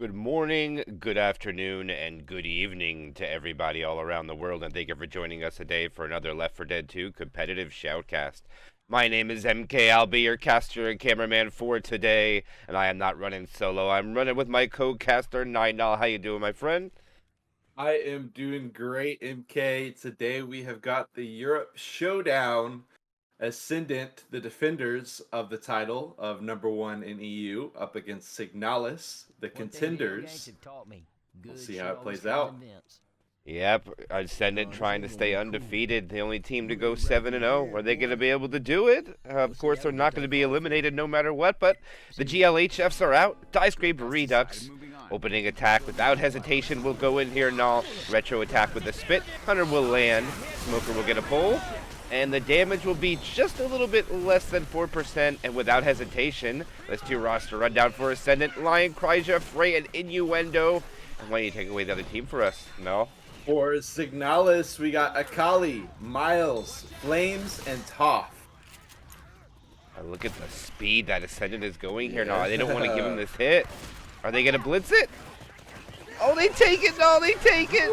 Good morning, good afternoon, and good evening to everybody all around the world, and thank you for joining us today for another Left 4 Dead 2 competitive shoutcast. My name is MK. I'll be your caster and cameraman for today, and I am not running solo. I'm running with my co-caster, Nine. How you doing, my friend? I am doing great, MK. Today we have got the Europe Showdown Ascendant, the defenders of the title of #1 in EU, up against Signalis, the contenders. We'll see how it plays out. Yep, Ascendant trying to stay undefeated. The only team to go 7-0. Are they going to be able to do it? Of course, they're not going to be eliminated no matter what, but the GLHFs are out. Diescraper Redux. Opening attack without hesitation will go in here. Null. Retro attack with the spit. Hunter will land. Smoker will get a pull. And the damage will be just a little bit less than 4%. And without hesitation, let's do roster rundown for Ascendant. Lion, Kryja, Frey, and Innuendo. And why don't you take away the other team for us, Mel? For Signalis, we got Akali, Miles, Flames, and Toph. Look at the speed that Ascendant is going here. No, they don't want to give him this hit. Are they going to blitz it? Oh, they take it. No, they take it.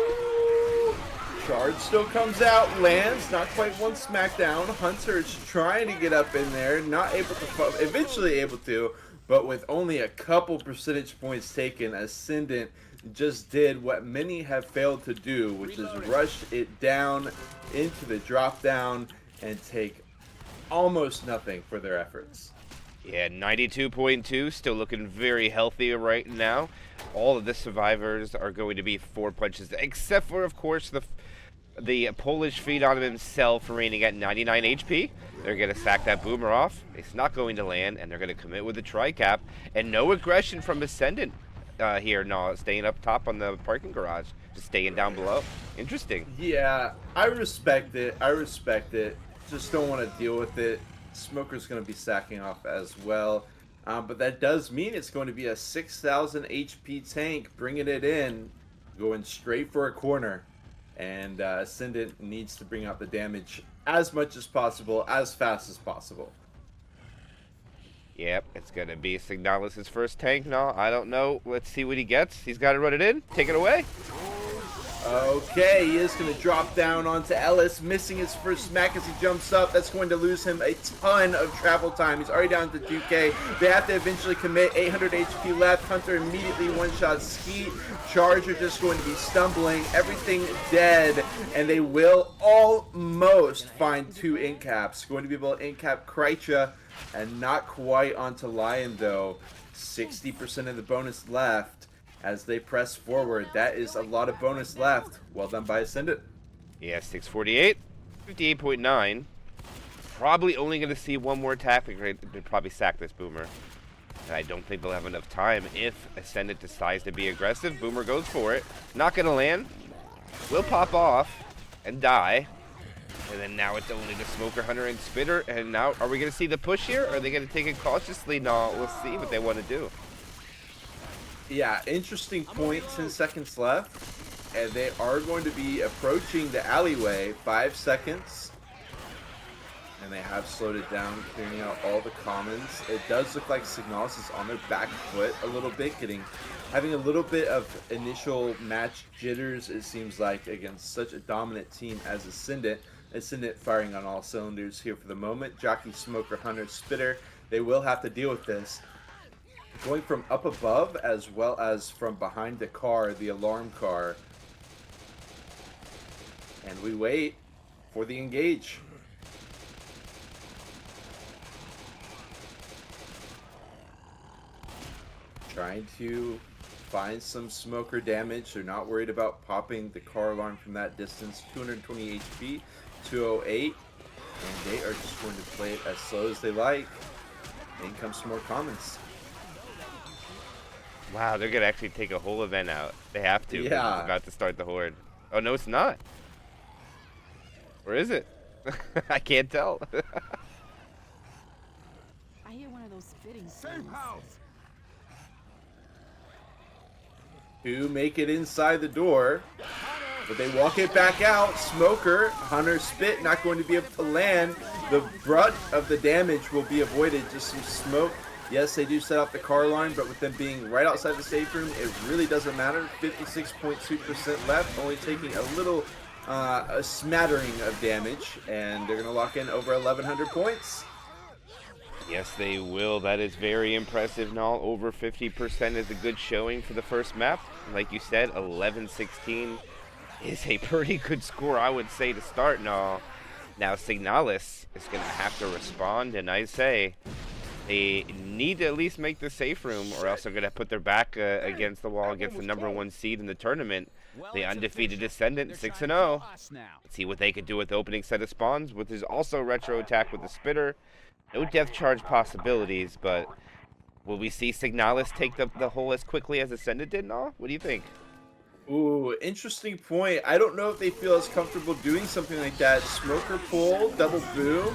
Charge still comes out, lands, not quite one smackdown. Hunter is trying to get up in there, not able to, eventually able to, but with only a couple percentage points taken, Ascendant just did what many have failed to do, which is rush it down into the drop down and take almost nothing for their efforts. Yeah, 92.2, still looking very healthy right now. All of the survivors are going to be 4 punches, except for, of course, the Polish Phenom himself remaining at 99 HP. They're going to sack that boomer off. It's not going to land, and they're going to commit with the tri-cap. And no aggression from Ascendant here. No, staying up top on the parking garage. Just staying down below. Interesting. Yeah, I respect it. Just don't want to deal with it. Smoker's going to be sacking off as well. But that does mean it's going to be a 6,000 HP tank bringing it in, going straight for a corner. And Ascendant needs to bring out the damage as much as possible, as fast as possible. Yep, it's going to be Signalis' first tank. No, I don't know. Let's see what he gets. He's got to run it in. Take it away. Okay, he is going to drop down onto Ellis, missing his first smack as he jumps up. That's going to lose him a ton of travel time. He's already down to 2k. They have to eventually commit. 800 HP left. Hunter immediately one-shot Skeet. Charger just going to be stumbling. Everything dead. And they will almost find 2 incaps. Going to be able to incap Krycha and not quite onto Lion, though. 60% of the bonus left. As they press forward, that is a lot of bonus left. Well done by Ascendant. Yeah, 648, 58.9. Probably only going to see one more attack. They'll probably sack this Boomer. And I don't think they'll have enough time if Ascendant decides to be aggressive. Boomer goes for it. Not going to land. Will pop off and die. And then now it's only the Smoker, Hunter, and Spitter. And now, are we going to see the push here? Or are they going to take it cautiously? No, we'll see what they want to do. Yeah, interesting point, 10 seconds left. And they are going to be approaching the alleyway, 5 seconds. And they have slowed it down, clearing out all the commons. It does look like Signalis is on their back foot a little bit, having a little bit of initial match jitters, it seems like, against such a dominant team as Ascendant. Ascendant firing on all cylinders here for the moment. Jockey, Smoker, Hunter, Spitter, they will have to deal with this. Going from up above as well as from behind the car, the alarm car. And we wait for the engage. Trying to find some Smoker damage. They're not worried about popping the car alarm from that distance. 220 HP, 208. And they are just going to play it as slow as they like. In comes some more commons. Wow, they're going to actually take a whole event out. They have to. Yeah. It's about to start the Horde. Oh, no, it's not. Or is it? I can't tell. I hear one of those spitting sounds. To make it inside the door, but they walk it back out. Smoker, Hunter, Spit, not going to be able to land. The brunt of the damage will be avoided. Just some smoke Yes, they do set up the car line, but with them being right outside the safe room, it really doesn't matter. 56.2% left, only taking a little, a smattering of damage, and they're going to lock in over 1,100 points. Yes, they will. That is very impressive, Null. Over 50% is a good showing for the first map. Like you said, 11-16 is a pretty good score, I would say, to start, Null. Now, Signalis is going to have to respond, and I say they need to at least make the safe room, or else they're going to put their back against the wall against the #1 seed in the tournament. The undefeated Ascendant, 6-0. Let's see what they could do with the opening set of spawns, with his also retro attack with the spitter. No death charge possibilities, but will we see Signalis take the hole as quickly as Ascendant did, Null? What do you think? Ooh, interesting point. I don't know if they feel as comfortable doing something like that. Smoker pull, double boom.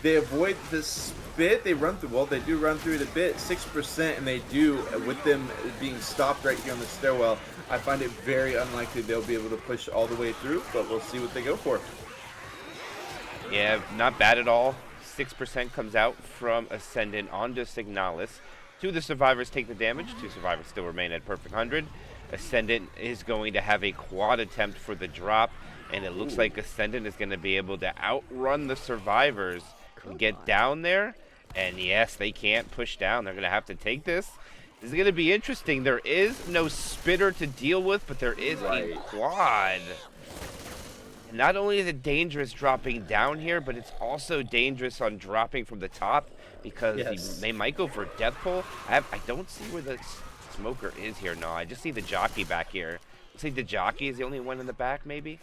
They avoid the spit. They run through. Well, they do run through it a bit, 6%, and they do with them being stopped right here on the stairwell. I find it very unlikely they'll be able to push all the way through, but we'll see what they go for. Yeah, not bad at all. 6% comes out from Ascendant onto Signalis. 2 of the survivors take the damage. 2 survivors still remain at perfect 100. Ascendant is going to have a quad attempt for the drop, and it looks like Ascendant is going to be able to outrun the survivors and get down there. And yes, they can't push down. They're going to have to take this. This is going to be interesting. There is no spitter to deal with, but there is a quad. Not only is it dangerous dropping down here, but it's also dangerous on dropping from the top, because they might go for a death pull. I don't see where the smoker is here. No, I just see the jockey back here. Looks like the jockey is the only one in the back, maybe.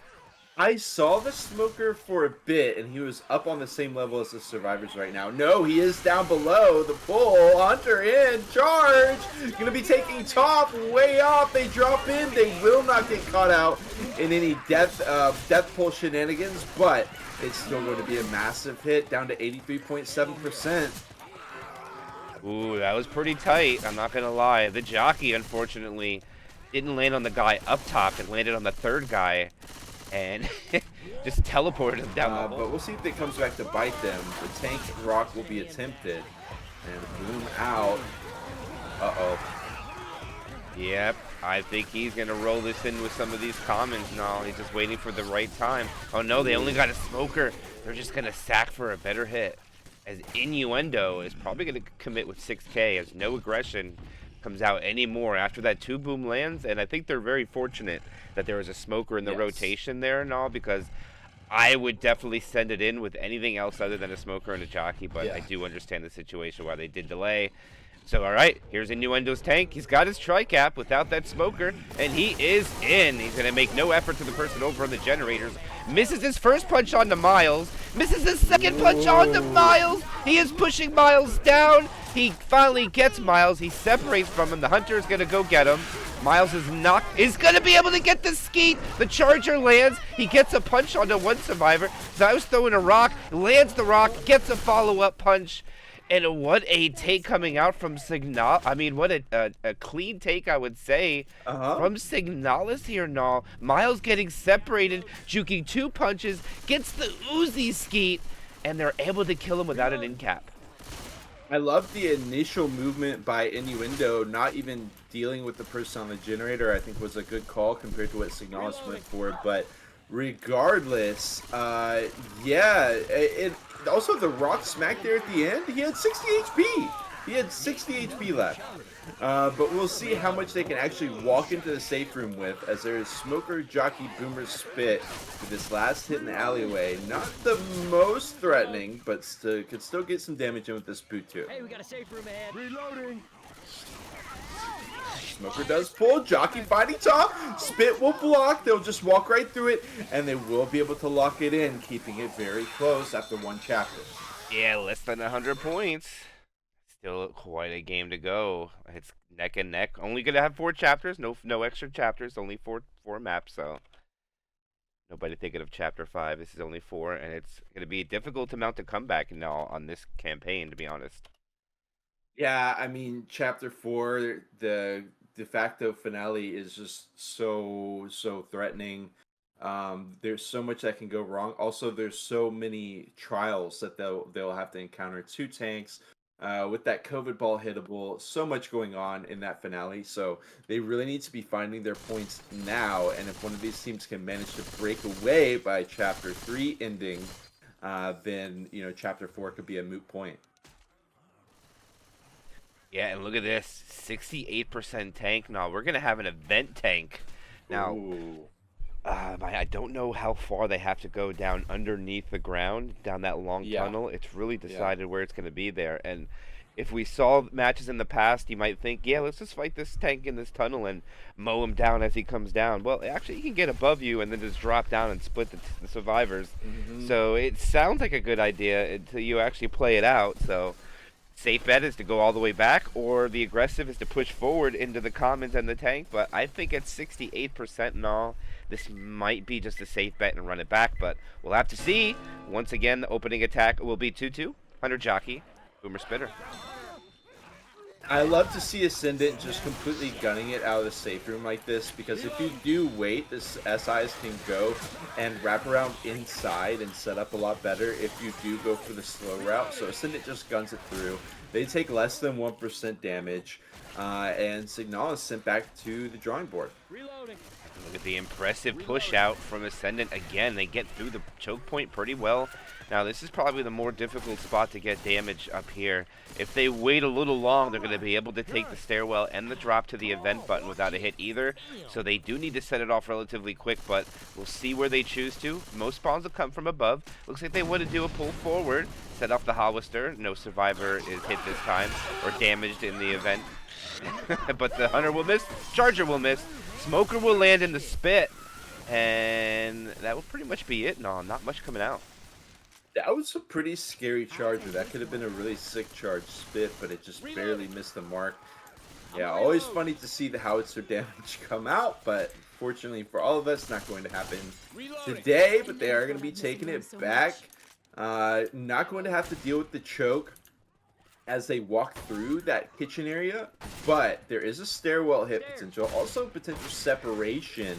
I saw the smoker for a bit, and he was up on the same level as the survivors right now. No, he is down below. The pull, Hunter in, charge. Gonna be taking top, way off. They drop in. They will not get caught out in any death pull shenanigans, but it's still going to be a massive hit, down to 83.7%. Ooh, that was pretty tight. I'm not gonna lie. The jockey, unfortunately, didn't land on the guy up top. It landed on the third guy, and just teleported him down the hole. But we'll see if it comes back to bite them. The tank rock will be attempted. And boom out. Uh-oh. Yep, I think he's going to roll this in with some of these commons now. He's just waiting for the right time. Oh no, they only got a smoker. They're just going to sack for a better hit. As Innuendo is probably going to commit with 6k, as no aggression comes out anymore after that 2-boom lands. And I think they're very fortunate that there was a smoker in the rotation there and all, because I would definitely send it in with anything else other than a smoker and a jockey, but I do understand the situation why they did delay. So, all right, here's Innuendo's tank. He's got his tri-cap without that smoker, and he is in. He's going to make no effort to the person over on the generators. Misses his first punch onto Miles. Misses his second punch onto Miles. He is pushing Miles down. He finally gets Miles. He separates from him. The Hunter is going to go get him. Miles is going to be able to get the skeet. The charger lands. He gets a punch onto one survivor. So I was throwing a rock, lands the rock, gets a follow-up punch. And what a take coming out from Signal. I mean, what a clean take, I would say, from Signalis here, Null. Miles getting separated, juking 2 punches, gets the Uzi skeet, and they're able to kill him without an in cap. I love the initial movement by Innuendo, not even dealing with the person on the generator. I think was a good call compared to what Signalis went for. But regardless, also the rock smack there at the end, he had 60 HP. He had 60 HP left. But we'll see how much they can actually walk into the safe room with, as there is Smoker, Jockey, Boomer, Spit for this last hit in the alleyway. Not the most threatening, but could still get some damage in with this boot too. Hey, we got a safe room ahead. Reloading. Smoker does pull, Jockey fighting top, Spit will block, they'll just walk right through it, and they will be able to lock it in, keeping it very close after 1 chapter. Yeah, less than 100 points. Still quite a game to go. It's neck and neck. Only gonna have 4 chapters, no extra chapters, only four maps, so nobody thinking of chapter 5. This is only 4, and it's gonna be difficult to mount a comeback now on this campaign, to be honest. Yeah, I mean, chapter 4, the de facto finale is just so threatening. There's so much that can go wrong. Also, there's so many trials that they'll have to encounter. 2 tanks, with that COVID ball hittable, so much going on in that finale. So they really need to be finding their points now. And if one of these teams can manage to break away by Chapter 3 ending, then, you know, Chapter 4 could be a moot point. Yeah, and look at this, 68% tank. No, we're gonna have an event tank. Now, Ooh. I don't know how far they have to go down underneath the ground, down that long Yeah. tunnel. It's really decided where it's going to be there. And if we saw matches in the past, you might think, yeah, let's just fight this tank in this tunnel and mow him down as he comes down. Well, actually, he can get above you and then just drop down and split the survivors. Mhm. So it sounds like a good idea until you actually play it out. So safe bet is to go all the way back, or the aggressive is to push forward into the commons and the tank. But I think at 68% and all, this might be just a safe bet and run it back. But we'll have to see. Once again, the opening attack will be 2-2. Hunter Jockey, Boomer Spitter. I love to see Ascendant just completely gunning it out of the safe room like this, because if you do wait, this SIs can go and wrap around inside and set up a lot better if you do go for the slow route. So Ascendant just guns it through. They take less than 1% damage, and Signalis sent back to the drawing board. Reloading. Look at the impressive push out from Ascendant again. They get through the choke point pretty well. Now, this is probably the more difficult spot to get damage up here. If they wait a little long, they're going to be able to take the stairwell and the drop to the event button without a hit either. So they do need to set it off relatively quick, but we'll see where they choose to. Most spawns will come from above. Looks like they want to do a pull forward, set off the Hollister. No survivor is hit this time or damaged in the event. But the Hunter will miss, Charger will miss, Smoker will land in the spit, and that will pretty much be it. No, not much coming out. That was a pretty scary charger. That could have been a really sick charge spit, but it just barely missed the mark. Yeah, always funny to see the howitzer damage come out, but fortunately for all of us, not going to happen today, but they are going to be taking it back. Not going to have to deal with the choke as they walk through that kitchen area, but there is a stairwell hit potential, also potential separation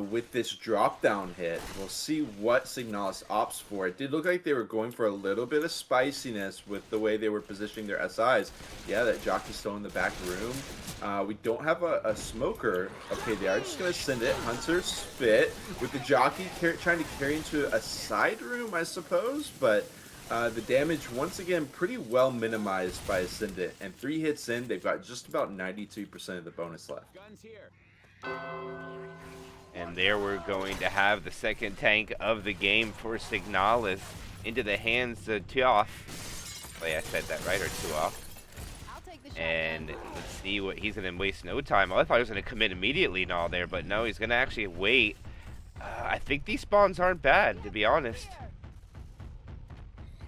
with this drop down hit. We'll see what Signalis opts for. It did look like they were going for a little bit of spiciness with the way they were positioning their SIs. Yeah, that jockey's still in the back room. We don't have a smoker. Okay, they are just going to send it. Hunter spit with the jockey trying to carry into a side room, I suppose, but the damage, once again, pretty well minimized by Ascendant. And 3 hits in, they've got just about 92% of the bonus left. Guns here. And there we're going to have the second tank of the game for Signalis into the hands of Tuoff. Wait, I said that right, or Tuoff. And let's see what he's going to waste no time. I thought he was going to commit immediately and all there, but no, he's going to actually wait. I think these spawns aren't bad, to be honest.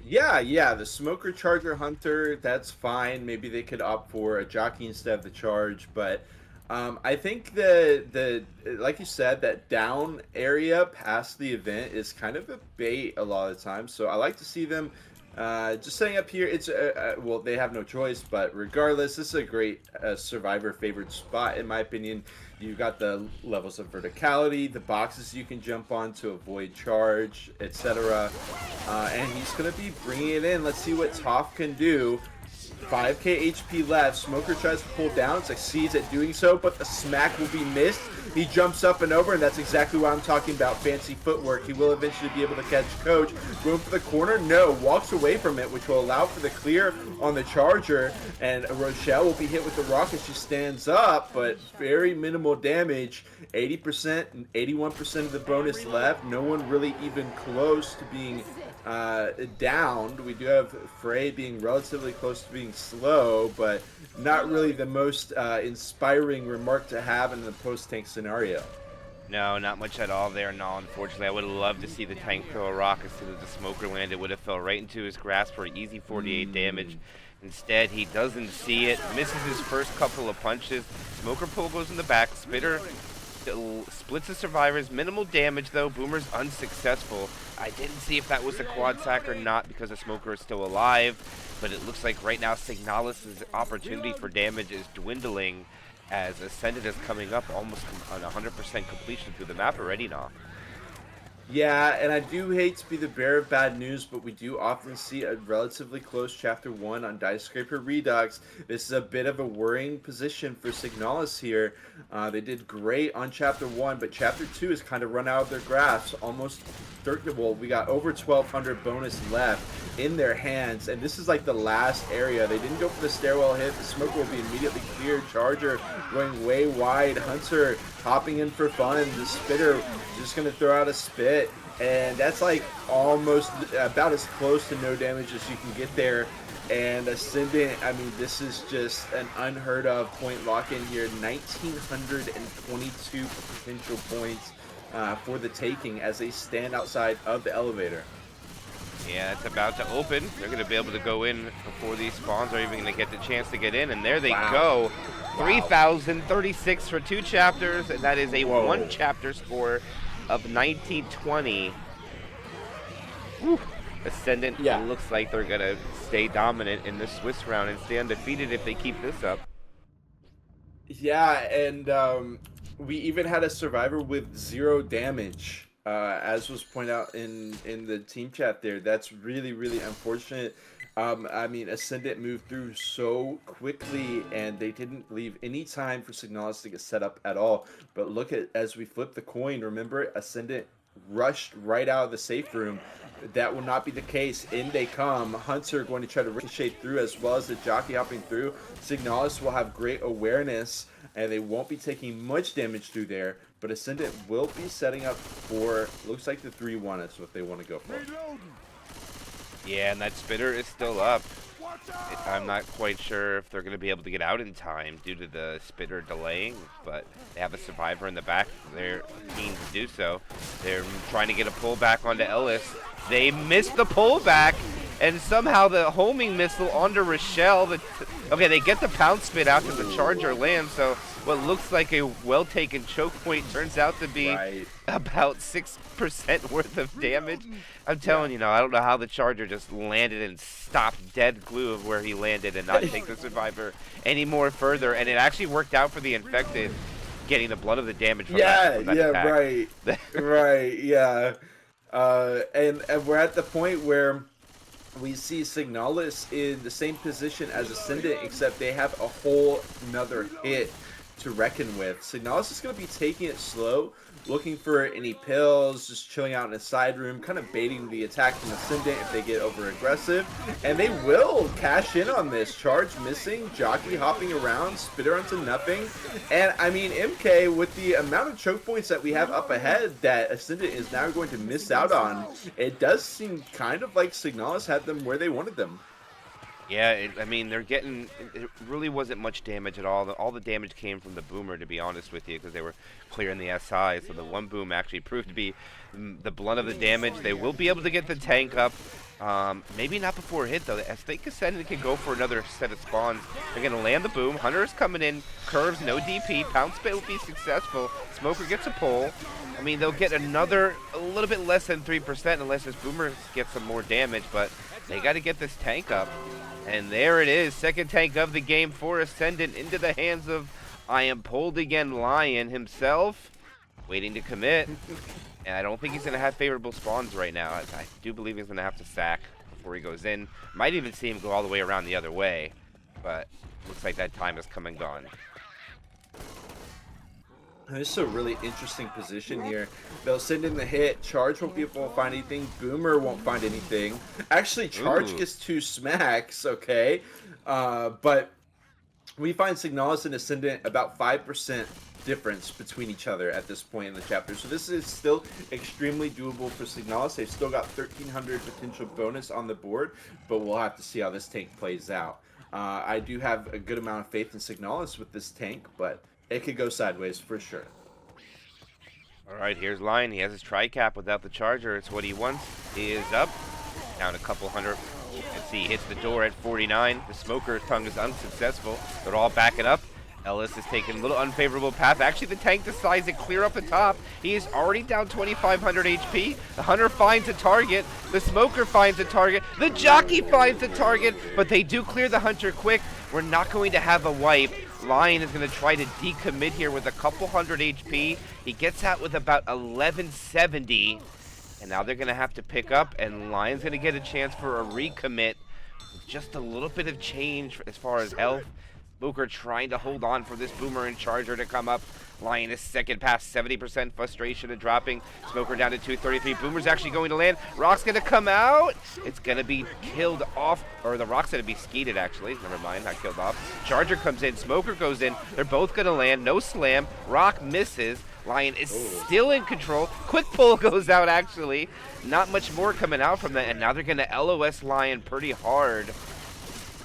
Yeah, the Smoker Charger Hunter, that's fine. Maybe they could opt for a jockey instead of the charge, but I think the like you said, that down area past the event is kind of a bait a lot of the time. So I like to see them just setting up here. It's well, they have no choice, but regardless, this is a great survivor favored spot in my opinion. You've got the levels of verticality, the boxes you can jump on to avoid charge, etc. And he's going to be bringing it in. Let's see what Toph can do. 5k HP left. Smoker tries to pull down, succeeds at doing so, but the smack will be missed. He jumps up and over, and that's exactly what I'm talking about. Fancy footwork. He will eventually be able to catch Coach. Going for the corner? No. Walks away from it, which will allow for the clear on the Charger. And Rochelle will be hit with the rock as she stands up, but very minimal damage. 80% and 81% of the bonus left. No one really even close to being downed. We do have Frey being relatively close to being slow, but not really the most inspiring remark to have in the post-tank scenario. No, not much at all there. No, unfortunately, I would have loved to see the tank throw a rock as soon as the smoker landed. Would have fell right into his grasp for easy 48 damage. Instead, he doesn't see it, misses his first couple of punches. Smoker pull goes in the back. Spitter splits the survivors. Minimal damage, though. Boomer's unsuccessful. I didn't see if that was a quad sack or not because the smoker is still alive. But it looks like right now Signalis' opportunity for damage is dwindling as Ascendant is coming up almost on 100% completion through the map already now. Yeah, and I do hate to be the bearer of bad news, but we do often see a relatively close Chapter 1 on Diescraper Redux. This is a bit of a worrying position for Signalis here. They did great on Chapter 1, but Chapter 2 has kind of run out of their grasp. Almost, well, we got over 1,200 bonus left in their hands, and this is like the last area. They didn't go for the stairwell hit. The smoke will be immediately cleared. Charger going way wide. Hunter hopping in for fun. The spitter just going to throw out a spit, and that's like almost about as close to no damage as you can get there. And Ascendant, I mean, this is just an unheard of point lock-in here. 1,922 potential points for the taking as they stand outside of the elevator. Yeah, it's about to open. They're going to be able to go in before these spawns are even going to get the chance to get in. And there they go. 3,036 for 2 chapters. And that is a 1 chapter score of 1920. Whew. Ascendant looks like they're going to stay dominant in this Swiss round and stay undefeated if they keep this up. Yeah, and we even had a survivor with 0 damage. As was pointed out in the team chat there. That's really, really unfortunate. I mean, Ascendant moved through so quickly, and they didn't leave any time for Signalis to get set up at all. But look at, as we flip the coin, remember, Ascendant rushed right out of the safe room. That will not be the case. In they come. Hunter going to try to ricochet through, as well as the jockey hopping through. Signalis will have great awareness, and they won't be taking much damage through there. But Ascendant will be setting up for, looks like the 3-1 is what they want to go for. Yeah, and that spitter is still up. I'm not quite sure if they're going to be able to get out in time due to the spitter delaying, but they have a survivor in the back. They're keen to do so. They're trying to get a pullback onto Ellis. They missed the pullback, and somehow the homing missile onto Rochelle. Okay, they get the pound spit after the charger lands, so what looks like a well-taken choke point turns out to be about 6% worth of damage. I'm telling you now, I don't know how the charger just landed and stopped dead glue of where he landed and not take the survivor any more further, and it actually worked out for the infected, getting the blunt of the damage from that attack. Right. Right, yeah. And we're at the point where we see Signalis in the same position as Ascendant, except they have a whole nother hit to reckon with. Signalis is going to be taking it slow, looking for any pills, just chilling out in a side room, kind of baiting the attacking Ascendant if they get over aggressive, and they will cash in on this. Charge missing, jockey hopping around, spitter onto nothing, and I mean, MK, with the amount of choke points that we have up ahead that Ascendant is now going to miss out on, it does seem kind of like Signalis had them where they wanted them. Yeah, I mean, they're getting, it really wasn't much damage at all. All the damage came from the boomer, to be honest with you, because they were clearing the SI, so the one boom actually proved to be the blunt of the damage. They will be able to get the tank up. Maybe not before hit, though. I think Ascendant can go for another set of spawns. They're going to land the boom. Hunter's coming in. Curves, no DP. Pound spit will be successful. Smoker gets a pull. I mean, they'll get another, a little bit less than 3% unless this boomer gets some more damage, but they got to get this tank up. And there it is, second tank of the game for Ascendant into the hands of I Am Pulled Again Lion himself, waiting to commit. And I don't think he's going to have favorable spawns right now. I do believe he's going to have to sack before he goes in. Might even see him go all the way around the other way, but looks like that time has come and gone. This is a really interesting position here. They'll send in the hit. Charge won't be able to find anything. Boomer won't find anything. Actually, Charge gets 2 smacks, okay? But we find Signalis and Ascendant about 5% difference between each other at this point in the chapter. So this is still extremely doable for Signalis. They've still got 1,300 potential bonus on the board, but we'll have to see how this tank plays out. I do have a good amount of faith in Signalis with this tank, but it could go sideways for sure. All right, here's Lion. He has his tri-cap without the charger. It's what he wants. He is up. Down a couple hundred. You can see he hits the door at 49. The smoker's tongue is unsuccessful. They're all backing up. Ellis is taking a little unfavorable path. Actually, the tank decides to clear up the top. He is already down 2,500 HP. The hunter finds a target. The smoker finds a target. The jockey finds a target. But they do clear the hunter quick. We're not going to have a wipe. Lion is going to try to decommit here with a couple hundred HP. He gets out with about 1170. And now they're going to have to pick up, and Lion's going to get a chance for a recommit. Just a little bit of change as far as health. Smoker trying to hold on for this Boomer and Charger to come up. Lion is second past 70% frustration and dropping. Smoker down to 233. Boomer's actually going to land. Rock's going to come out. It's going to be killed off. Or the Rock's going to be skeeted, actually. Never mind, not killed off. Charger comes in. Smoker goes in. They're both going to land. No slam. Rock misses. Lion is still in control. Quick pull goes out, actually. Not much more coming out from that. And now they're going to LOS Lion pretty hard.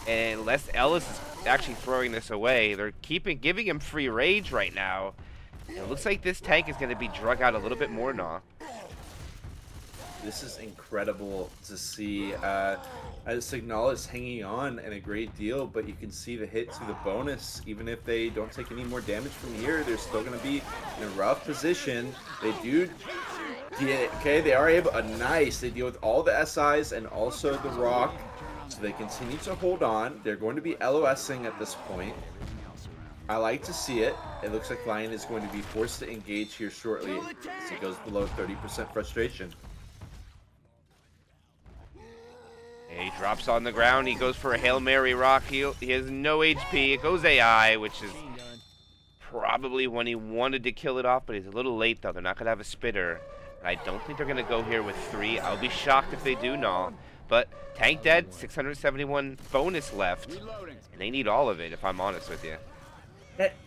And unless Ellis is actually throwing this away, they're giving him free rage right now. And it looks like this tank is going to be drug out a little bit more now. This is incredible to see. Signalis hanging on and a great deal, but you can see the hit to the bonus. Even if they don't take any more damage from here, they're still going to be in a rough position. They do get, okay, they are able, nice. They deal with all the SIs and also the Rock. So they continue to hold on. They're going to be LOSing at this point. I like to see it. It looks like Lion is going to be forced to engage here shortly as he goes below 30% frustration. He drops on the ground. He goes for a Hail Mary Rock. He has no HP. It goes AI, which is probably when he wanted to kill it off, but he's a little late, though. They're not going to have a spitter. And I don't think they're going to go here with 3. I'll be shocked if they do, no. But tank dead, 671 bonus left. And they need all of it, if I'm honest with you.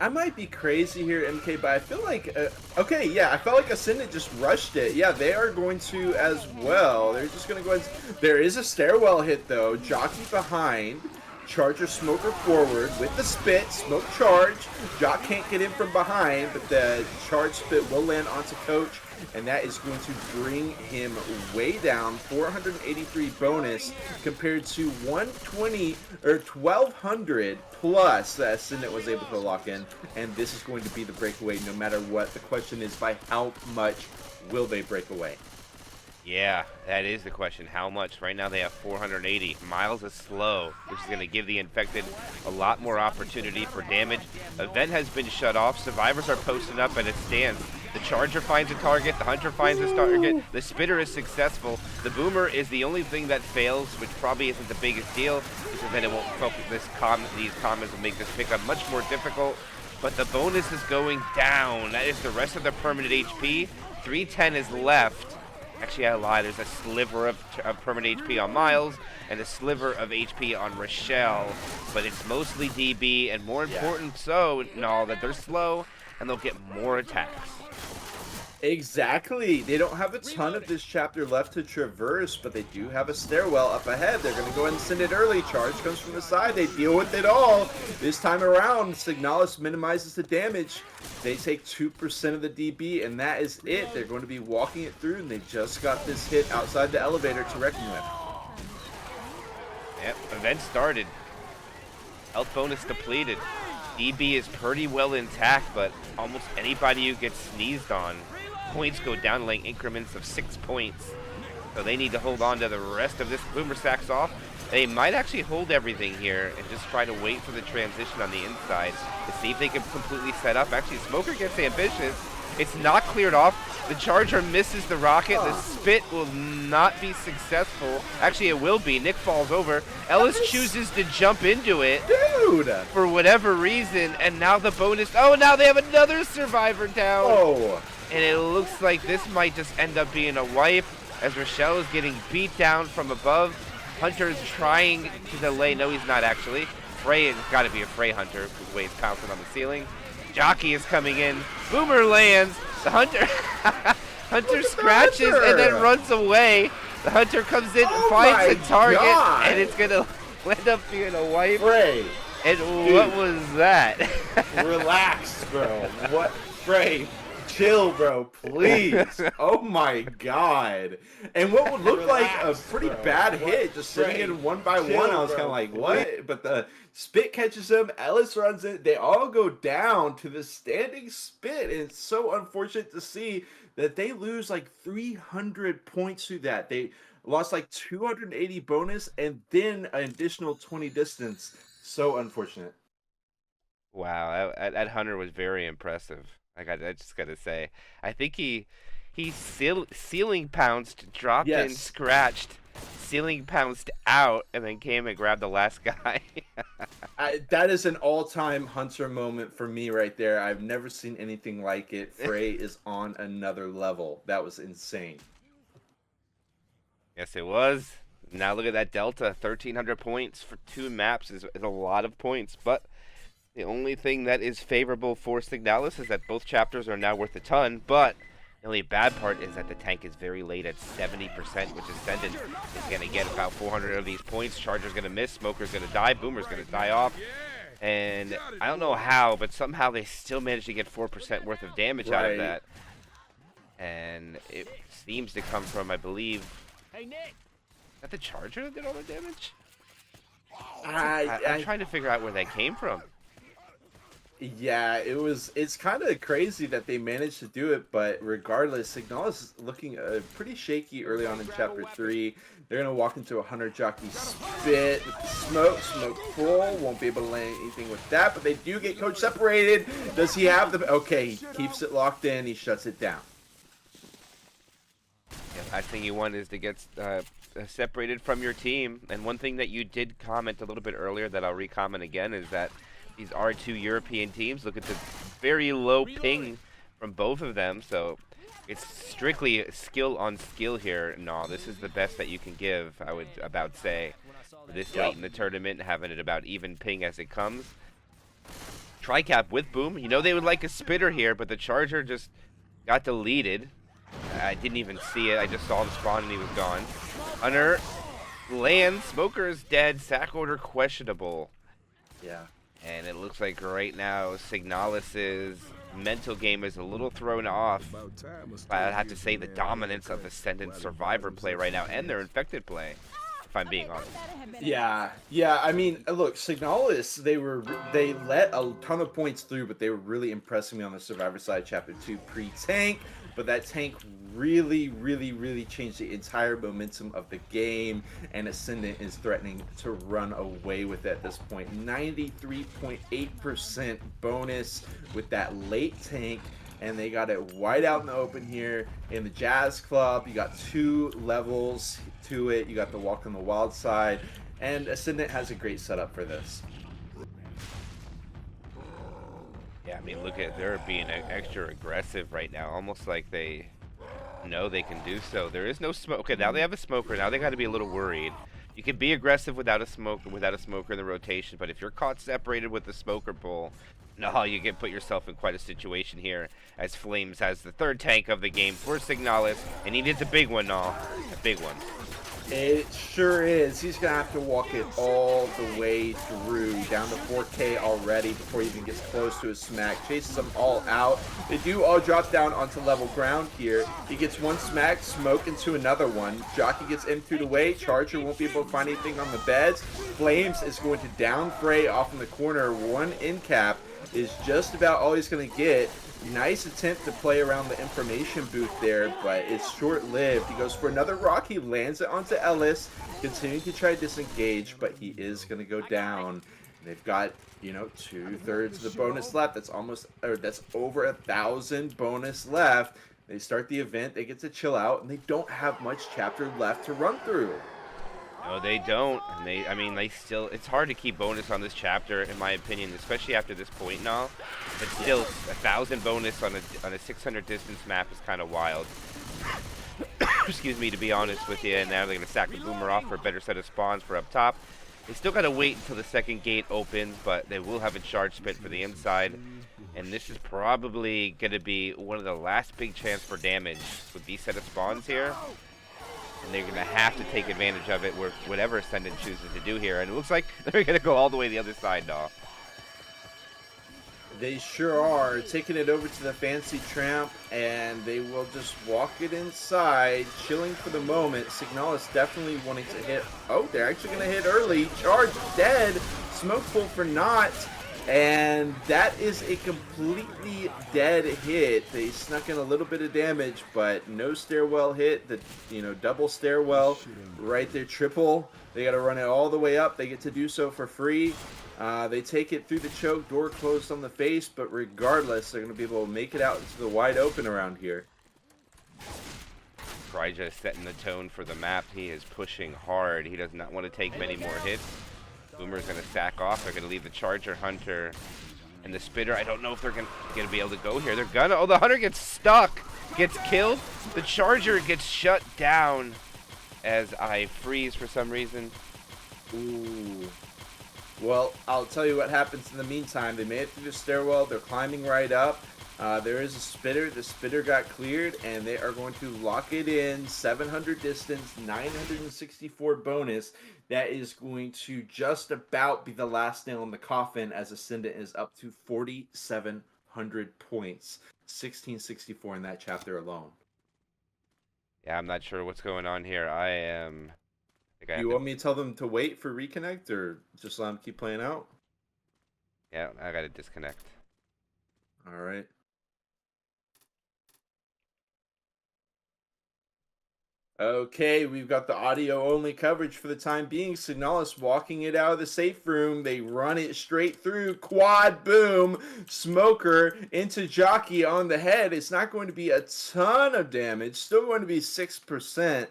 I might be crazy here, MK, but I feel like, okay, yeah, I felt like Ascendant just rushed it. Yeah, they are going to as well. They're just going to go ahead. There is a stairwell hit, though. Jockey behind. Charger Smoker forward with the spit. Smoke charge. Jock can't get in from behind, but the charge spit will land onto Coach. And that is going to bring him way down, 483 bonus compared to 120 or 1200 plus that Ascendant was able to lock in. And this is going to be the breakaway no matter what. The question is, by how much will they break away? Yeah, that is the question. How much? Right now they have 480. Miles is slow, which is going to give the infected a lot more opportunity for damage. Event has been shut off. Survivors are posting up at a stance. The Charger finds a target. The Hunter finds a target. The Spitter is successful. The Boomer is the only thing that fails, which probably isn't the biggest deal, because then it won't focus these comments will make this pickup much more difficult. But the bonus is going down. That is the rest of the permanent HP. 310 is left. Actually, I lied. There's a sliver of permanent HP on Miles and a sliver of HP on Rochelle. But it's mostly DB, and more important that they're slow and they'll get more attacks. Exactly. They don't have a ton of this chapter left to traverse, but they do have a stairwell up ahead. They're going to go ahead and send it early. Charge comes from the side. They deal with it all. This time around, Signalis minimizes the damage. They take 2% of the DB, and that is it. They're going to be walking it through, and they just got this hit outside the elevator to reckon with. Yep, event started. Health bonus depleted. DB is pretty well intact, but almost anybody who gets sneezed on, points go down like increments of 6 points. So they need to hold on to the rest of this. Boomer sacks off. They might actually hold everything here and just try to wait for the transition on the inside to see if they can completely set up. Actually, Smoker gets ambitious. It's not cleared off. The Charger misses the rocket. The spit will not be successful. Actually, it will be. Nick falls over. Ellis chooses to jump into it. Dude! For whatever reason. And now the bonus. Oh, now they have another survivor down. Oh! And it looks like this might just end up being a wipe as Rochelle is getting beat down from above. Hunter is trying to delay. No, he's not actually. Frey has got to be a Frey Hunter whose way is pouncing on the ceiling. Jockey is coming in. Boomer lands. The Hunter Hunter scratches and then runs away. The Hunter comes in and finds a target, and it's going to end up being a wipe. Frey. And what was that? Relax, bro. What? Frey. Chill, bro, please. Oh my god. And what would look like a pretty bad hit, just sitting in one by one, I was kind of like, what? But the spit catches him, Ellis runs it, they all go down to the standing spit. And it's so unfortunate to see that they lose like 300 points through that. They lost like 280 bonus and then an additional 20 distance. So unfortunate. Wow, that Hunter was very impressive. I just gotta say, I think he He ceiling pounced, dropped in, Yes. scratched, ceiling pounced out, and then came and grabbed the last guy. That is an all-time Hunter moment for me right there. I've never seen anything like it. Frey is on another level. That was insane. Yes, it was. Now look at that delta. 1,300 points for 2 maps is a lot of points. But the only thing that is favorable for Signalis is that both chapters are now worth a ton. But the only bad part is that the tank is very late at 70%, which Ascendant is going to get about 400 of these points. Charger's going to miss. Smoker's going to die. Boomer's going to die off. And I don't know how, but somehow they still managed to get 4% worth of damage out of that. And it seems to come from, I believe... Hey, Nick. Is that the Charger that did all the damage? I'm I'm trying to figure out where that came from. Yeah, it's kind of crazy that they managed to do it, but regardless, Signalis is looking pretty shaky early on in Chapter 3. They're going to walk into a Hunter Jockey Spit with the smoke full. Won't be able to land anything with that, but they do get Coach separated. Does he have the... Okay, he keeps it locked in. He shuts it down. Yeah, last thing you want is to get separated from your team. And one thing that you did comment a little bit earlier that I'll re-comment again is that these are 2 European teams. Look at the very low ping from both of them. So it's strictly skill on skill here. No, this is the best that you can give, I would about say. For this late in the tournament, having it about even ping as it comes. Tricap with Boom. You know they would like a spitter here, but the Charger just got deleted. I didn't even see it. I just saw the spawn and he was gone. Hunter lands. Smoker is dead. Sack order questionable. Yeah. And it looks like right now Signalis' mental game is a little thrown off. But I'd have to say the dominance of Ascendant Survivor play right now and their Infected play, if I'm being honest. Yeah. I mean, look, Signalis, they let a ton of points through, but they were really impressing me on the Survivor side, Chapter 2 pre-tank. But that tank really changed the entire momentum of the game, and Ascendant is threatening to run away with it at this point. 93.8% bonus with that late tank, and they got it wide out in the open here in the Jazz Club. You got 2 levels to it. You got the Walk on the Wild side, and Ascendant has a great setup for this. Yeah, I mean, look at, they're being extra aggressive right now, almost like they know they can do so. There is no smoke. Okay, now they have a smoker. Now they got to be a little worried. You can be aggressive without a smoker in the rotation, but if you're caught separated with the smoker pull, no, you can put yourself in quite a situation here, as Flames has the 3rd tank of the game for Signalis, and he needs a big one, a big one. It sure is. He's going to have to walk it all the way through, down to 4K already before he even gets close to his smack. Chases them all out. They do all drop down onto level ground here. He gets 1 smack, smoke into another one. Jockey gets in through the way. Charger won't be able to find anything on the beds. Flames is going to down Frey off in the corner. 1 in cap is just about all he's going to get. Nice attempt to play around the information booth there, but it's short-lived. He goes for another rock. He lands it onto Ellis, continuing to try to disengage, but he is going to go down. They've got, 2/3 of the bonus left. That's over 1,000 bonus left. They start the event. They get to chill out, and they don't have much chapter left to run through. No, they don't. And they still, it's hard to keep bonus on this chapter, in my opinion, especially after this point and all. But still, 1,000 bonus on a 600 distance map is kind of wild. Excuse me, to be honest with you. And now they're going to sack the Boomer off for a better set of spawns for up top. They still got to wait until the 2nd gate opens, but they will have a charge spit for the inside. And this is probably going to be one of the last big chance for damage with these set of spawns here. And they're going to have to take advantage of it with whatever Ascendant chooses to do here. And it looks like they're going to go all the way the other side now. They sure are. Taking it over to the Fancy Tramp, and they will just walk it inside, chilling for the moment. Signalis definitely wanting to hit. Oh, they're actually going to hit early. Charge dead. Smoke pull for naught. And that is a completely dead hit. They snuck in a little bit of damage, but no stairwell hit. The double stairwell right there, triple. They got to run it all the way up. They get to do so for free. They take it through the choke, door closed on the face, but regardless, they're going to be able to make it out into the wide open around here. Kryja is setting the tone for the map. He is pushing hard. He does not want to take many more hits. Boomer's going to sack off. They're going to leave the Charger, Hunter, and the Spitter. I don't know if they're going to be able to go here. They're going to. Oh, the Hunter gets stuck. Gets killed. The Charger gets shut down as I freeze for some reason. Ooh. Well, I'll tell you what happens in the meantime. They made it through the stairwell. They're climbing right up. There is a Spitter. The Spitter got cleared, and they are going to lock it in. 700 distance, 964 bonus. That is going to just about be the last nail in the coffin, as Ascendant is up to 4,700 points. 1664 in that chapter alone. Yeah, I'm not sure what's going on here. You want me to tell them to wait for reconnect, or just let them keep playing out? Yeah, I got to disconnect. All right. Okay, we've got the audio-only coverage for the time being. Signalis walking it out of the safe room. They run it straight through. Quad boom. Smoker into Jockey on the head. It's not going to be a ton of damage. Still going to be 6%.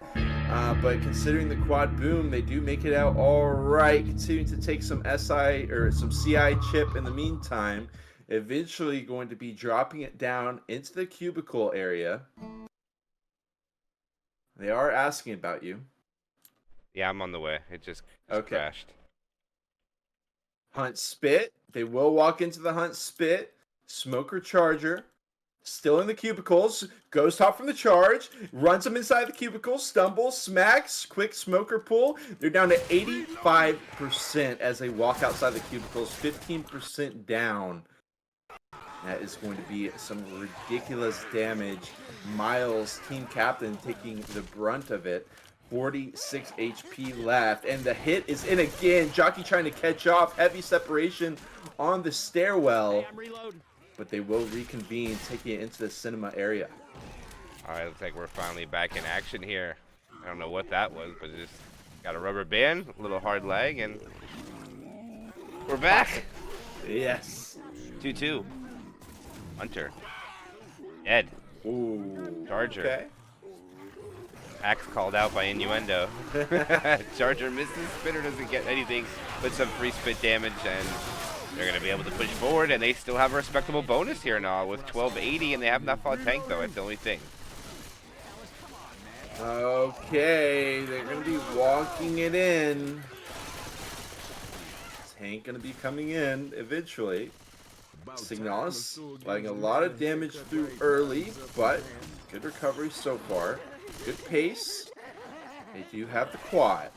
But considering the quad boom, they do make it out all right. Continuing to take some SI or some CI chip in the meantime. Eventually going to be dropping it down into the cubicle area. They are asking about you. Yeah, I'm on the way. It just crashed. Hunt Spit. They will walk into the Hunt Spit. Smoker Charger. Still in the cubicles. Goes top from the charge. Runs them inside the cubicles. Stumbles. Smacks. Quick Smoker pull. They're down to 85% as they walk outside the cubicles. 15% down. That is going to be some ridiculous damage. Miles, team captain, taking the brunt of it. 46 HP left. And the hit is in again. Jockey trying to catch off. Heavy separation on the stairwell. But they will reconvene, taking it into the cinema area. All right, looks like we're finally back in action here. I don't know what that was, but just got a rubber band, a little hard lag, and we're back. Yes. 2-2. Hunter. Dead. Ooh. Charger. Okay. Axe called out by innuendo. Charger misses. Spitter doesn't get anything but some free spit damage, and they're going to be able to push forward, and they still have a respectable bonus here now with 1280, and they have not fought tank, though. That's the only thing. Okay, they're going to be walking it in. Tank going to be coming in eventually. Signalis letting a lot of damage through early, but good recovery so far. Good pace. They do have the quad.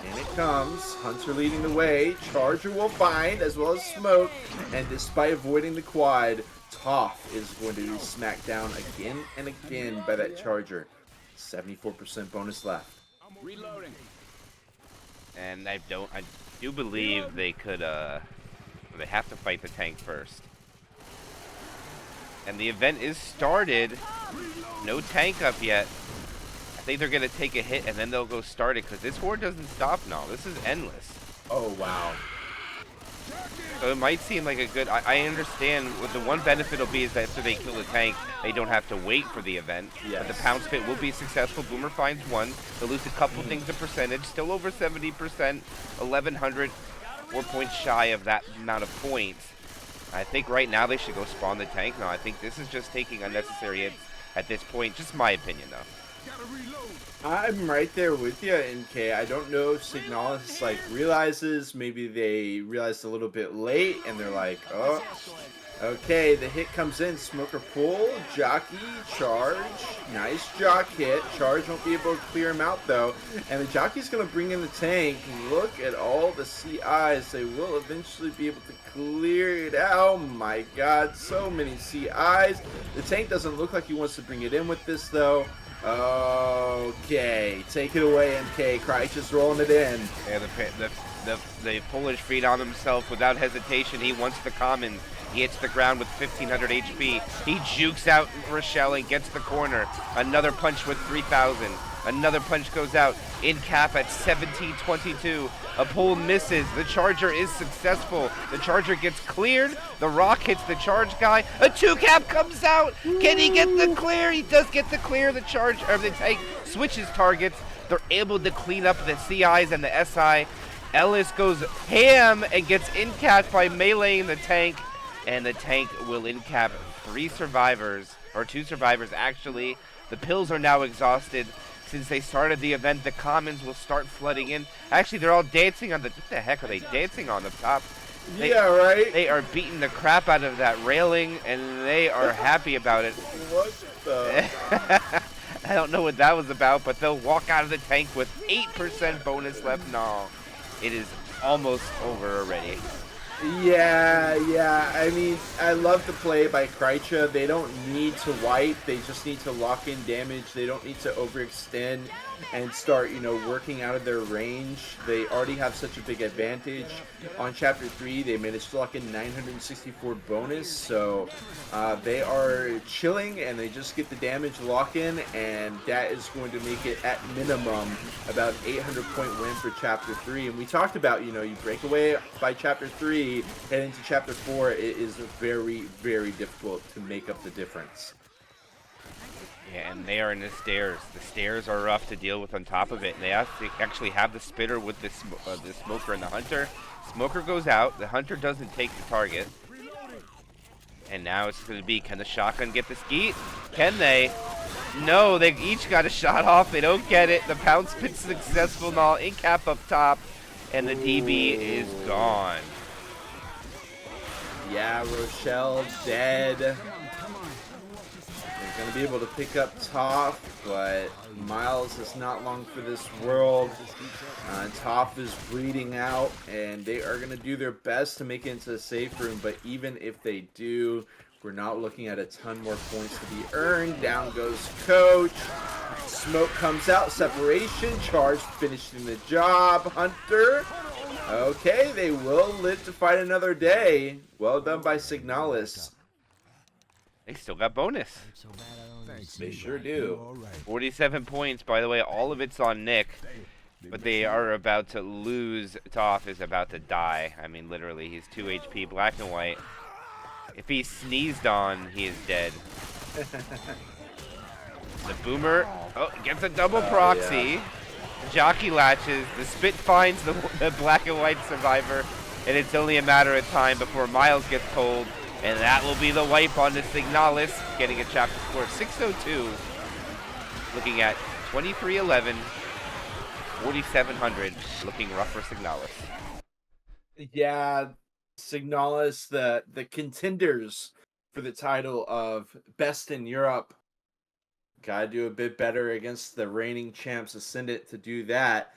And it comes. Hunter leading the way. Charger will bind as well as Smoke. And despite avoiding the quad, Toph is going to be smacked down again and again by that Charger. 74% bonus left. Reloading. And I do believe they could, they have to fight the tank first. And the event is started. No tank up yet. I think they're going to take a hit and then they'll go start it, because this horde doesn't stop now. This is endless. Oh, wow. So it might seem like a good... I understand what the one benefit will be is that after they kill the tank, they don't have to wait for the event. Yes. But the pound spit will be successful. Boomer finds one. They'll lose a couple things of percentage. Still over 70%. 1,100. 4 points shy of that amount of points. I think right now they should go spawn the tank. No, I think this is just taking unnecessary hits at this point. Just my opinion, though. I'm right there with you, NK. I don't know if Signalis realizes. Maybe they realized a little bit late, and they're like, oh, okay. The hit comes in. Smoker pull, Jockey, charge. Nice jock hit. Charge won't be able to clear him out, though. And the Jockey's going to bring in the tank. Look at all the CIs. They will eventually be able to clear it out. Oh, my God. So many CIs. The tank doesn't look like he wants to bring it in with this, though. Okay, take it away, MK. Kreich is rolling it in. Yeah, the Polish feed on himself without hesitation. He wants the common. He hits the ground with 1,500 HP. He jukes out Rochelle and gets the corner. Another punch with 3,000. Another punch goes out. In cap at 17-22. A pull misses. The charger is successful. The charger gets cleared. The rock hits the charge guy. A 2-cap comes out. Can he get the clear? He does get the clear. The charge, or the tank switches targets. They're able to clean up the CIs and the SI. Ellis goes ham and gets in-capped by meleeing the tank. And the tank will in-cap 3 survivors, or 2 survivors actually. The pills are now exhausted. Since they started the event, the commons will start flooding in. Actually, they're all dancing on the... What the heck are they dancing on the top? Yeah, right? They are beating the crap out of that railing, and they are happy about it. What the... I don't know what that was about, but they'll walk out of the tank with 8% bonus left. No, it is almost over already. Yeah. I mean, I love the play by Krycha. They don't need to wipe. They just need to lock in damage. They don't need to overextend and start, working out of their range. They already have such a big advantage. On Chapter 3, they managed to lock in 964 bonus. So they are chilling, and they just get the damage lock in, and that is going to make it, at minimum, about an 800-point win for Chapter 3. And we talked about, you break away by Chapter 3, head into Chapter 4, it is very, very difficult to make up the difference. Yeah, and they are in the stairs. The stairs are rough to deal with on top of it. And they actually have the spitter with the smoker and the hunter. Smoker goes out. The hunter doesn't take the target. And now it's going to be, can the shotgun get the skeet? Can they? No, they each got a shot off. They don't get it. The pound spit's successful and all. In cap up top. And the DB is gone. Yeah, Rochelle dead. They're going to be able to pick up Toph, but Miles is not long for this world. Toph is bleeding out, and they are going to do their best to make it into the safe room, but even if they do, we're not looking at a ton more points to be earned. Down goes Coach. Smoke comes out. Separation. Charge finishing the job. Hunter. Okay, they will live to fight another day. Well done by Signalis. They still got bonus. They sure do. 47 points, by the way. All of it's on Nick. But they are about to lose. Toph is about to die. I mean, literally, he's 2 HP, black and white. If he sneezed on, he is dead. The boomer gets a double proxy. Yeah. Jockey latches. The spit finds the black and white survivor. And it's only a matter of time before Miles gets pulled. And that will be the wipe on the Signalis, getting a chapter score 602. Looking at 2311, 4700, looking rough for Signalis. Yeah, Signalis, the contenders for the title of Best in Europe. Gotta do a bit better against the reigning champs Ascendant to do that.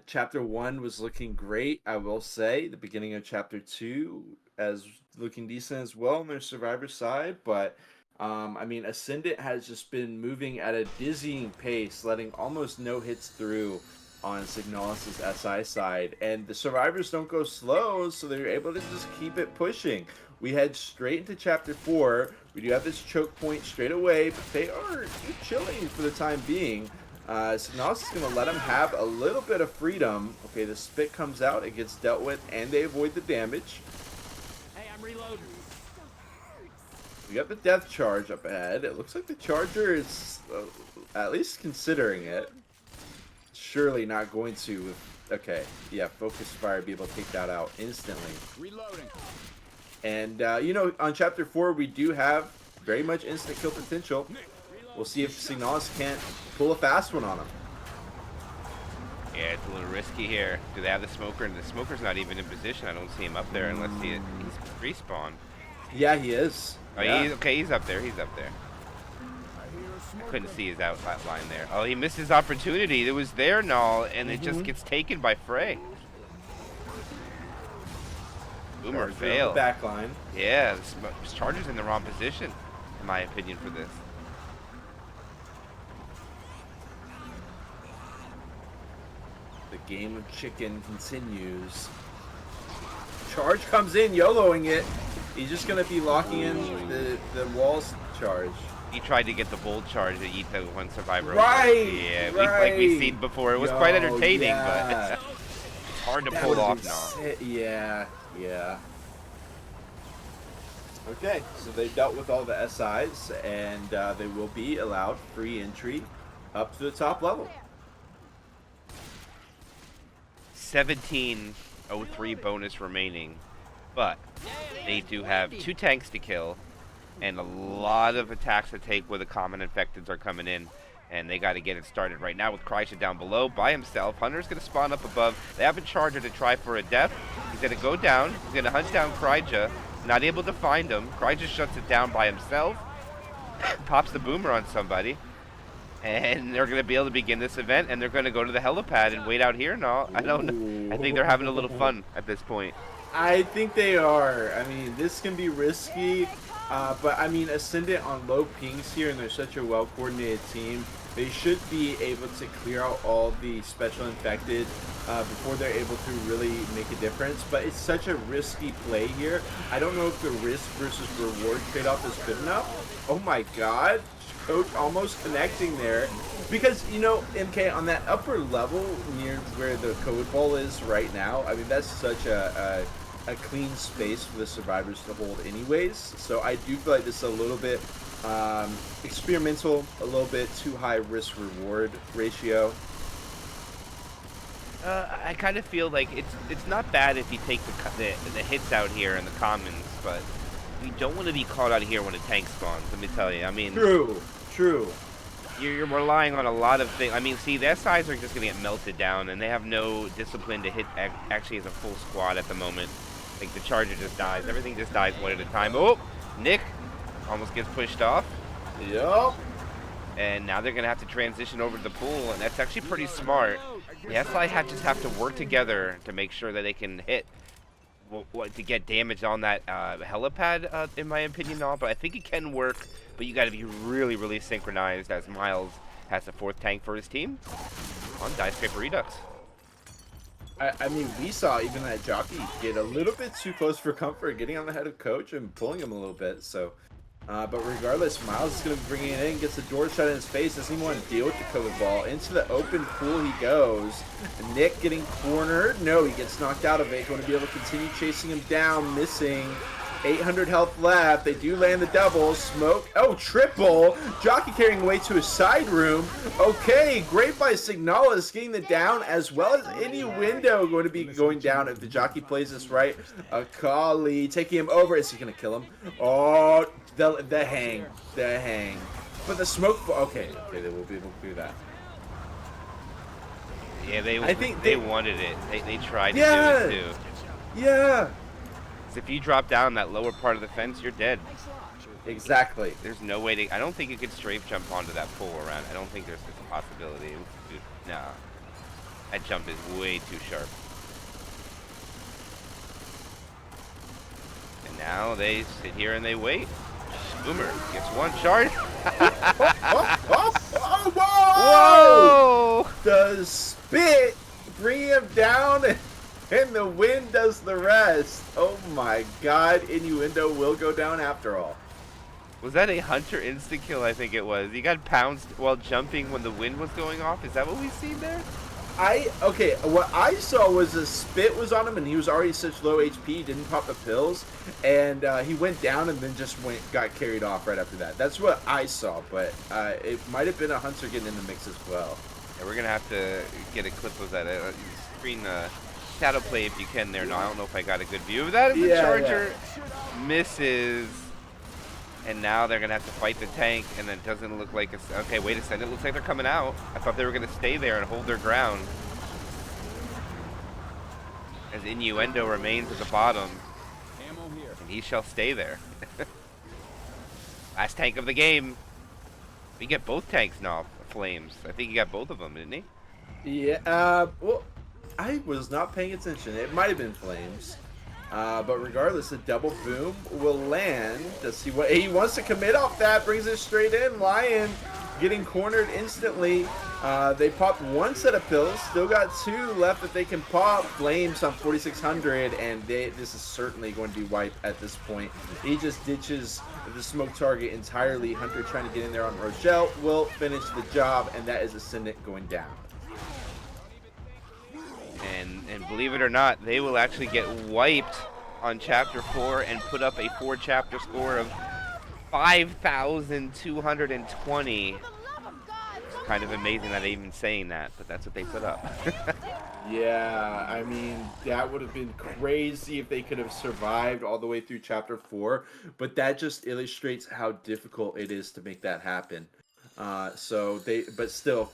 Chapter 1 was looking great, I will say. The beginning of Chapter 2 as looking decent as well on their survivor side, but I mean, Ascendant has just been moving at a dizzying pace, letting almost no hits through on Signalis' SI side, and the survivors don't go slow, so they're able to just keep it pushing. We head straight into Chapter 4. We do have this choke point straight away, but they are chilling for the time being. Signalis is going to let them have a little bit of freedom. Okay, the spit comes out, it gets dealt with, and they avoid the damage. Hey, I'm reloading. We got the death charge up ahead. It looks like the charger is at least considering it. Surely not going to. Okay, yeah, focus fire, be able to take that out instantly. Reloading. And on Chapter 4 we do have very much instant kill potential. We'll see if Signalis can't pull a fast one on him. Yeah, it's a little risky here. Do they have the smoker? And the smoker's not even in position. I don't see him up there unless he's respawned. Yeah, he is. Oh, yeah. He's up there. He's up there. I couldn't see his outline there. Oh, he missed his opportunity. It was there, Null, and it just gets taken by Frey. Boomer failed. Back line. Yeah, this Charger's in the wrong position, in my opinion, for this. The game of chicken continues. Charge comes in, YOLOing it. He's just going to be locking in the walls charge. He tried to get the bold charge to eat the one survivor. Right. Yeah, right. like we've seen before. It was quite Yo, entertaining, yeah. but it's hard to That pull would've off been now. Yeah, yeah. Okay, so they've dealt with all the SIs, and they will be allowed free entry up to the top level. 1703 bonus remaining, but they do have 2 tanks to kill and a lot of attacks to take where the common infecteds are coming in, and they got to get it started right now with Kreischer down below by himself. Hunter's going to spawn up above. They have a charger to try for a death. He's going to go down. He's going to hunt down Kreischer. Not able to find him. Kreischer shuts it down by himself. Pops the boomer on somebody. And they're going to be able to begin this event, and they're going to go to the helipad and wait out here. No, I don't know. I think they're having a little fun at this point. I think they are. I mean, this can be risky, but I mean, Ascendant on low pings here, and they're such a well-coordinated team. They should be able to clear out all the special infected before they're able to really make a difference. But it's such a risky play here. I don't know if the risk versus reward trade-off is good enough. Oh my God. Coach almost connecting there, because you know, MK, on that upper level near where the code ball is right now, I mean, that's such a clean space for the survivors to hold anyways. So I do feel like this is a little bit experimental, a little bit too high risk reward ratio. I kind of feel like it's not bad if you take the hits out here in the commons, but you don't want to be caught out here when a tank spawns, let me tell you. I mean, True. You're relying on a lot of things. I mean, see, their sides are just going to get melted down, and they have no discipline to hit actually as a full squad at the moment. Like, the charger just dies. Everything just dies one at a time. Oh, Nick almost gets pushed off. Yup. And now they're going to have to transition over to the pool, and that's actually pretty smart. The SI just have to work together to make sure that they can hit to get damage on that helipad, in my opinion, but I think it can work, but you got to be really, really synchronized, as Miles has the 4th tank for his team on Diescraper Redux. I mean, we saw even that jockey get a little bit too close for comfort, getting on the head of coach and pulling him a little bit, so... but regardless, Miles is going to be bringing it in, gets the door shut in his face, doesn't even want to deal with the COVID ball. Into the open pool he goes. Nick getting cornered. No, he gets knocked out of it. Going to be able to continue chasing him down, missing. 800 health left. They do land the double. Smoke. Oh, triple. Jockey carrying away to his side room. Okay, great by Signalis getting the down, as well as any window going to be going down if the jockey plays this right. Akali taking him over. Is he going to kill him? Oh, the hang. But the smoke. Okay, they will be able to do that. Yeah, I think they wanted it. They tried to do it too. Yeah. If you drop down that lower part of the fence, you're dead. Exactly. There's no way to... I don't think you could strafe jump onto that pole around. I don't think there's such a possibility. Dude, nah. That jump is way too sharp. And now they sit here and they wait. Boomer gets one charge. Whoa! The spit bring him down, and the wind does the rest. Oh my God! Innuendo will go down after all. Was that a Hunter insta-kill? I think it was. He got pounced while jumping when the wind was going off. Is that what we seen there? Okay, what I saw was the spit was on him, and he was already such low HP, he didn't pop the pills, and he went down and then just got carried off right after that. That's what I saw, but it might have been a Hunter getting in the mix as well. Yeah, we're gonna have to get a clip of that. Screen shadow play if you can there. No, I don't know if I got a good view of that. The charger misses. And now they're going to have to fight the tank, and it doesn't look like it's... Okay, wait a second. It looks like they're coming out. I thought they were going to stay there and hold their ground. As Innuendo remains at the bottom. And he shall stay there. Last tank of the game. We get both tanks now, Flames. I think he got both of them, didn't he? Yeah, well, I was not paying attention. It might have been Flames. But regardless, the double boom will land. Does he wants to commit off that, brings it straight in. Lion getting cornered instantly. They popped one set of pills, still got 2 left that they can pop. Flames on 4600, and this is certainly going to be wiped at this point. He just ditches the smoke target entirely. Hunter trying to get in there on Rochelle will finish the job, and that is Ascendant going down. And believe it or not, they will actually get wiped on Chapter 4 and put up a 4-chapter score of 5,220. It's kind of amazing that I'm even saying that, but that's what they put up. Yeah, I mean, that would have been crazy if they could have survived all the way through Chapter 4, but that just illustrates how difficult it is to make that happen. But still,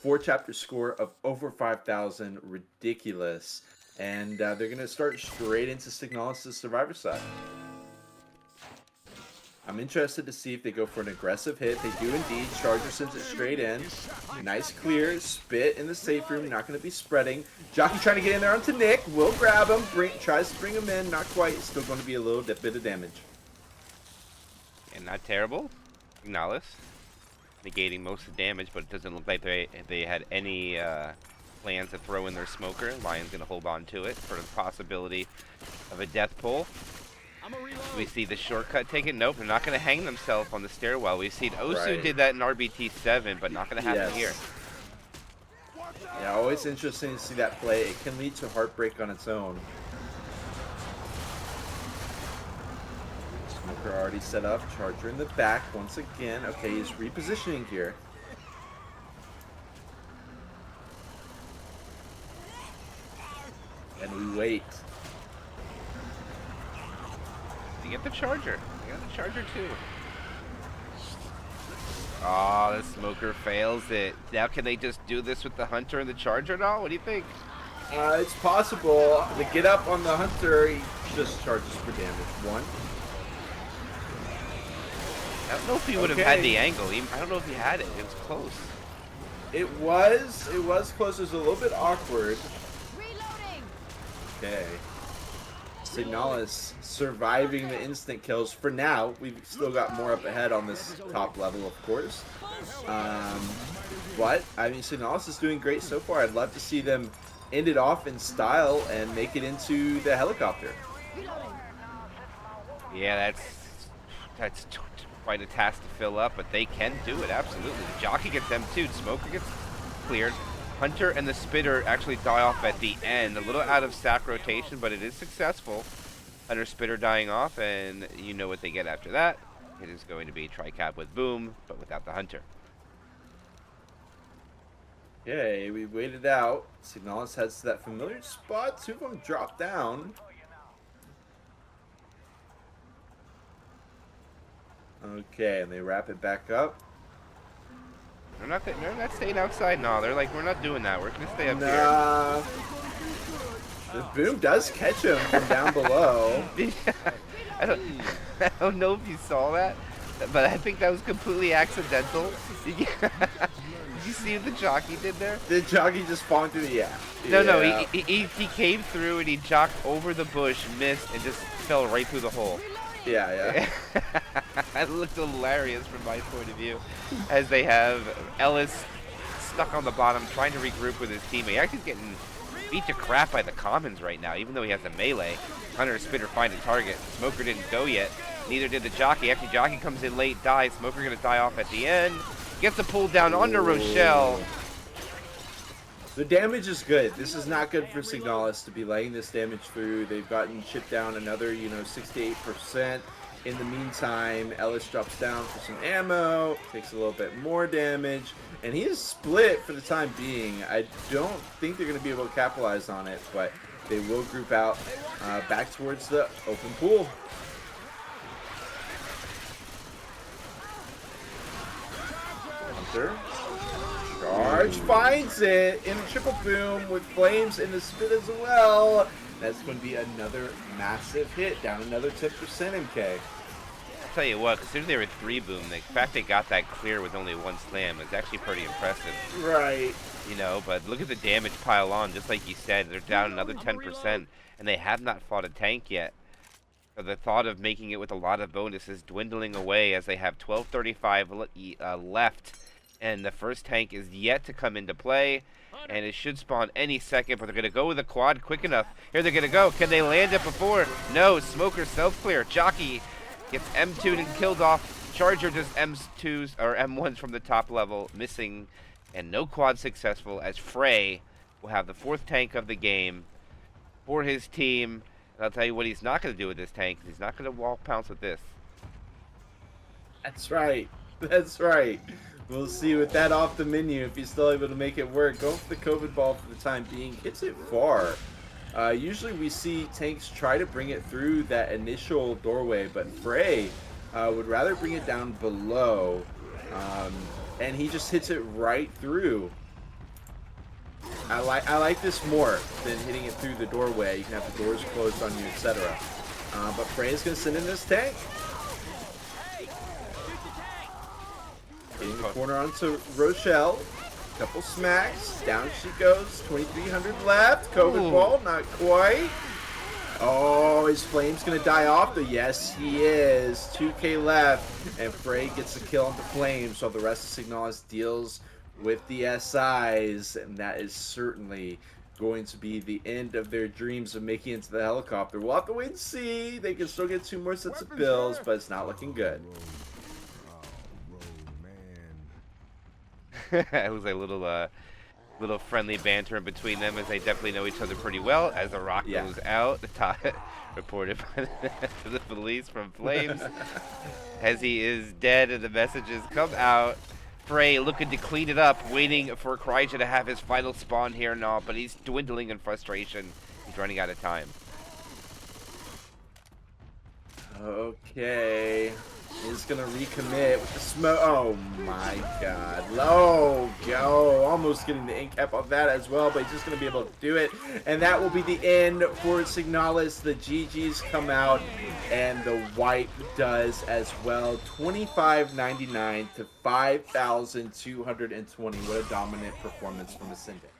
4-chapter score of over 5,000, ridiculous. And they're going to start straight into Signalis' Survivor side. I'm interested to see if they go for an aggressive hit. They do indeed. Charger sends it straight in. Nice clear. Spit in the safe room. Not going to be spreading. Jockey trying to get in there onto Nick. Will grab him. Tries to bring him in. Not quite. Still going to be a little bit of damage. And not terrible. Signalis negating most of the damage, but it doesn't look like they had any plans to throw in their smoker. Lion's going to hold on to it for the possibility of a death pull. We see the shortcut taken. Nope, they're not going to hang themselves on the stairwell. We've seen Osu did that in RBT7, but not going to happen here. Yeah, always interesting to see that play. It can lead to heartbreak on its own. Smoker already set up. Charger in the back once again. Okay, he's repositioning here. And we wait. You get the charger. You got the charger too. Oh, the smoker fails it. Now can they just do this with the hunter and the charger now? What do you think? It's possible. The get up on the hunter, he just charges for damage. 1. I don't know if he would have had the angle. I don't know if he had it. It was close. It was close. It was a little bit awkward. Okay. Signalis surviving the instant kills for now. We've still got more up ahead on this top level, of course. But, I mean, Signalis is doing great so far. I'd love to see them end it off in style and make it into the helicopter. Yeah, that's quite a task to fill up, but they can do it, absolutely. The jockey gets them too. Smoker gets cleared. Hunter and the Spitter actually die off at the end. A little out of stack rotation, but it is successful. Hunter, Spitter dying off, and you know what they get after that. It is going to be Tricap with Boom, but without the Hunter. Okay, we waited out. Signalis heads to that familiar spot. 2 of them drop down. Okay, and they wrap it back up. They're not staying outside. No, they're like, we're not doing that. We're gonna stay up here. The Boom does catch him from down below. I don't know if you saw that, but I think that was completely accidental. Did you see what the jockey did there? The jockey just spawned through the No, he came through and he jocked over the bush, missed, and just fell right through the hole. Yeah. It looked hilarious from my point of view, as they have Ellis stuck on the bottom trying to regroup with his teammate. Actually getting beat to crap by the commons right now, even though he has a melee. Hunter and Spitter find a target. Smoker didn't go yet. Neither did the jockey. Actually, jockey comes in late, dies. Smoker gonna die off at the end. Gets a pull down under Rochelle. The damage is good. This is not good for Signalis to be laying this damage through. They've gotten chipped down another, 68%. In the meantime, Ellis drops down for some ammo, takes a little bit more damage, and he is split for the time being. I don't think they're going to be able to capitalize on it, but they will group out back towards the open pool. Hunter. Charge finds it in a triple boom with flames in the spit as well. That's going to be another massive hit, down another 10% MK. I'll tell you what, considering they were 3 boom, the fact they got that clear with only 1 slam is actually pretty impressive. Right. But look at the damage pile on, just like you said. They're down another 10%, and they have not fought a tank yet. So the thought of making it with a lot of bonuses dwindling away as they have 12:35 left And the first tank is yet to come into play. And it should spawn any second, but they're going to go with a quad quick enough. Here they're going to go. Can they land it before? No. Smoker self-clear. Jockey gets M2'd and killed off. Charger does M2s or M1s from the top level, missing. And no quad successful as Frey will have the 4th tank of the game for his team. And I'll tell you what he's not going to do with this tank. He's not going to wall pounce with this. That's right. That's right. We'll see with that off the menu if he's still able to make it work. Going for the COVID ball for the time being. Hits it far. Usually we see tanks try to bring it through that initial doorway, but Frey would rather bring it down below. And he just hits it right through. I like this more than hitting it through the doorway. You can have the doors closed on you, etc. But Frey is going to send in this tank. Getting the corner onto Rochelle. Couple smacks. Down she goes. 2,300 left. COVID ball, not quite. Oh, his flame's going to die off. Yes, he is. 2K left. And Frey gets a kill on the flames, so the rest of Signalis deals with the SIs. And that is certainly going to be the end of their dreams of making it to the helicopter. We'll have to wait and see. They can still get 2 more sets of bills, but it's not looking good. It was a little friendly banter in between them, as they definitely know each other pretty well. As the rock goes out, the top reported by the police from Flames, as he is dead, and the messages come out. Frey looking to clean it up, waiting for Kryja to have his final spawn here and all, but he's dwindling in frustration. He's running out of time. Okay. He's going to recommit with the smoke. Oh my god. Low go. Almost getting the ink cap off that as well, but he's just going to be able to do it. And that will be the end for Signalis. The GGs come out, and the wipe does as well. 2599 to 5,220. What a dominant performance from Ascendant.